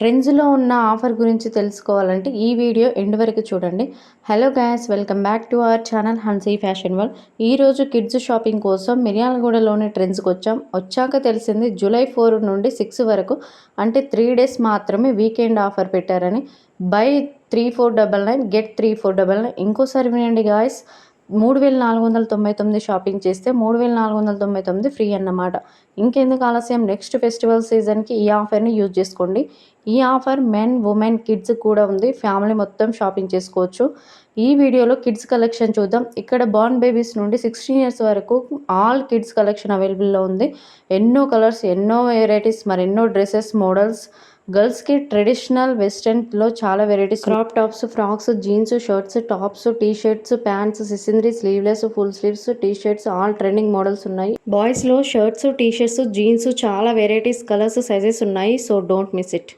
ట్రెండ్స్‌లో ఉన్న ఆఫర్ గురించి తెలుసుకోవాలంటే ఈ వీడియో ఎండ్ వరకు చూడండి. Hello guys, welcome back to our channel హన్సీ fashion world. ఈరోజు కిడ్స్ షాపింగ్ కోసం మిర్యాలగూడలోని ట్రెండ్స్‌కి వచ్చాక తెలిసింది జూలై 4 నుండి 6 వరకు అంటే 3 డేస్ మాత్రమే వీకెండ్ ఆఫర్ పెట్టారని. By 3499 get 3499. ఇంకోసారి వినండి గాయస్, 3499 షాపింగ్ చేస్తే 3499 ఫ్రీ అన్నమాట. ఇంకెందుకు ఆలస్యం, నెక్స్ట్ ఫెస్టివల్ సీజన్కి ఈ ఆఫర్ని యూజ్ చేసుకోండి. ఈ ఆఫర్ మెన్, ఉమెన్, కిడ్స్ కూడా ఉంది. ఫ్యామిలీ మొత్తం షాపింగ్ చేసుకోవచ్చు. ఈ వీడియోలో కిడ్స్ కలెక్షన్ చూద్దాం. ఇక్కడ బార్న్ బేబీస్ నుండి 16 ఇయర్స్ వరకు ఆల్ కిడ్స్ కలెక్షన్ అవైలబుల్లో ఉంది. ఎన్నో కలర్స్, ఎన్నో వెరైటీస్, మరెన్నో డ్రెస్సెస్ మోడల్స్. గర్ల్స్కి ట్రెడిషనల్ వెస్టర్న్లో చాలా varieties, crop tops, frocks, jeans, shirts, tops, T shirts, pants, సిసింద్రీ, sleeveless, full sleeves, T shirts, all trending models ఉన్నాయి. బాయ్స్లో షర్ట్స్, టీ షర్ట్స్, జీన్స్ చాలా వెరైటీస్, కలర్స్, సైజెస్ ఉన్నాయి. So don't miss it.